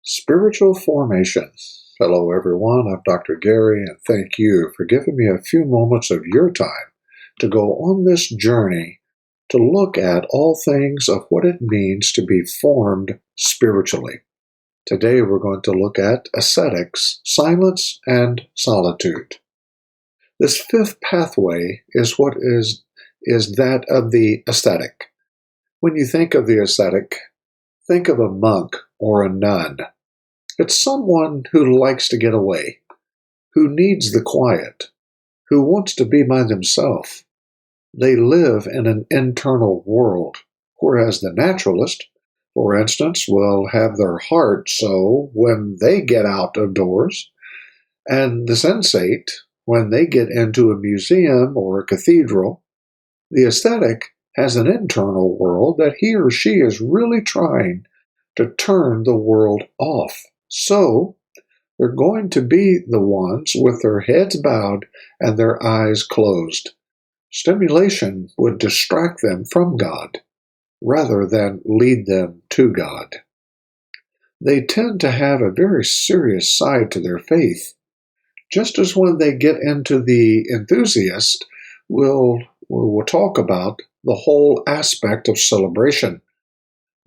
Spiritual formation. Hello, everyone. I'm Dr. Gary, and thank you for giving me a few moments of your time to go on this journey to look at all things of what it means to be formed spiritually. Today, we're going to look at ascetics, silence, and solitude. This fifth pathway is what is that of the ascetic. When you think of the ascetic, think of a monk or a nun. It's someone who likes to get away, who needs the quiet, who wants to be by themselves. They live in an internal world, whereas the naturalist, for instance, will have their heart so when they get out of doors, and the sensate, when they get into a museum or a cathedral. The ascetic has an internal world that he or she is really trying to turn the world off. So, they're going to be the ones with their heads bowed and their eyes closed. Stimulation would distract them from God rather than lead them to God. They tend to have a very serious side to their faith. Just as when they get into the enthusiast, we'll talk about the whole aspect of celebration.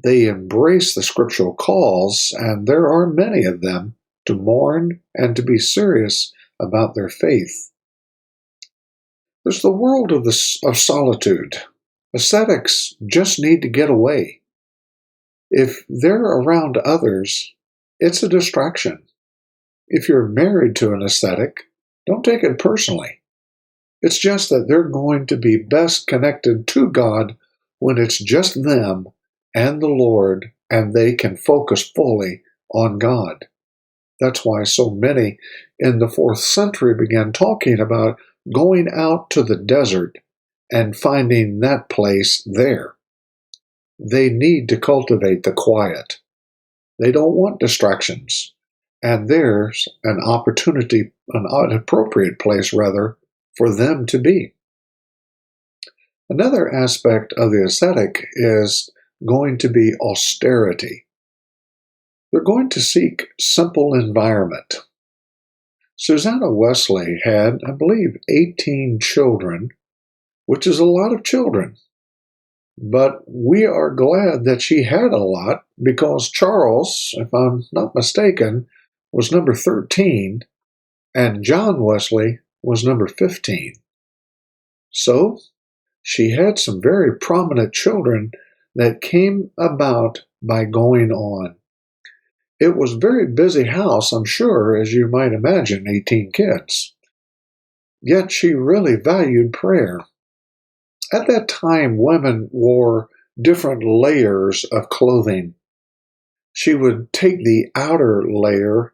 They embrace the scriptural calls, and there are many of them, to mourn and to be serious about their faith. There's the world of solitude. Ascetics just need to get away. If they're around others, it's a distraction. If you're married to an ascetic, don't take it personally. It's just that they're going to be best connected to God when it's just them and the Lord, and they can focus fully on God. That's why so many in the 4th century began talking about going out to the desert and finding that place there. They need to cultivate the quiet. They don't want distractions. And there's an opportunity, an appropriate place rather, for them to be. Another aspect of the ascetic is going to be austerity. They're going to seek simple environment. Susanna Wesley had, I believe, 18 children, which is a lot of children. But we are glad that she had a lot because Charles, if I'm not mistaken, was number 13, and John Wesley was number 15. So, she had some very prominent children that came about by going on. It was a very busy house, I'm sure, as you might imagine, 18 kids. Yet she really valued prayer. At that time, women wore different layers of clothing. She would take the outer layer,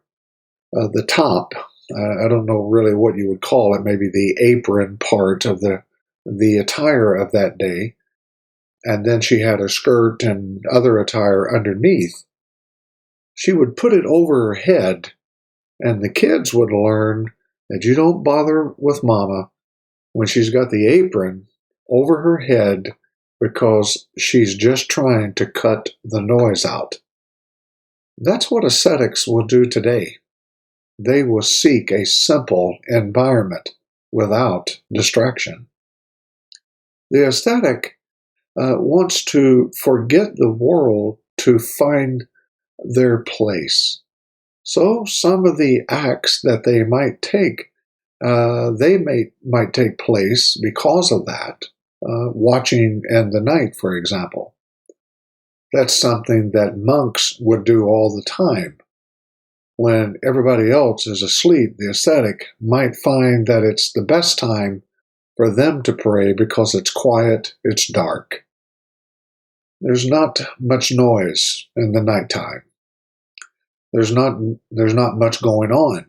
the top, I don't know really what you would call it, maybe the apron part of the attire of that day, and then she had a skirt and other attire underneath. She would put it over her head, and the kids would learn that you don't bother with mama when she's got the apron over her head because she's just trying to cut the noise out. That's what ascetics will do today. They will seek a simple environment without distraction. The ascetic wants to forget the world to find their place. So some of the acts that they might take, might take place because of that. Watching in the night, for example. That's something that monks would do all the time. When everybody else is asleep, the ascetic might find that it's the best time for them to pray because it's quiet, it's dark. There's not much noise in the nighttime. There's not much going on.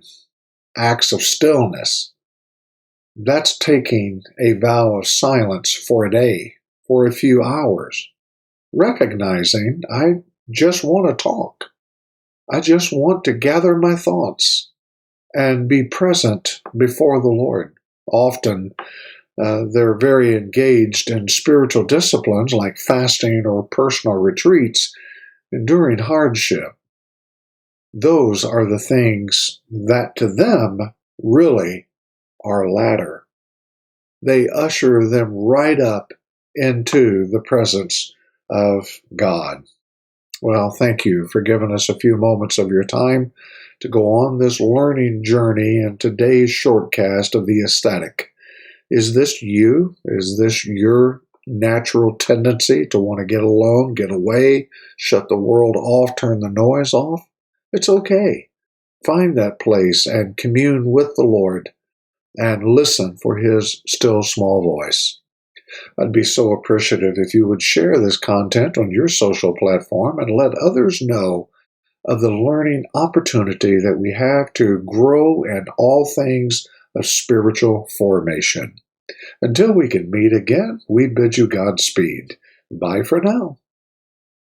Acts of stillness. That's taking a vow of silence for a day, for a few hours, recognizing I just want to talk. I just want to gather my thoughts and be present before the Lord. Often, they're very engaged in spiritual disciplines like fasting or personal retreats during hardship. Those are the things that to them really are ladder. They usher them right up into the presence of God. Well, thank you for giving us a few moments of your time to go on this learning journey in today's shortcast of the aesthetic. Is this you? Is this your natural tendency to want to get alone, get away, shut the world off, turn the noise off? It's okay. Find that place and commune with the Lord and listen for His still small voice. I'd be so appreciative if you would share this content on your social platform and let others know of the learning opportunity that we have to grow in all things of spiritual formation. Until we can meet again, we bid you Godspeed. Bye for now.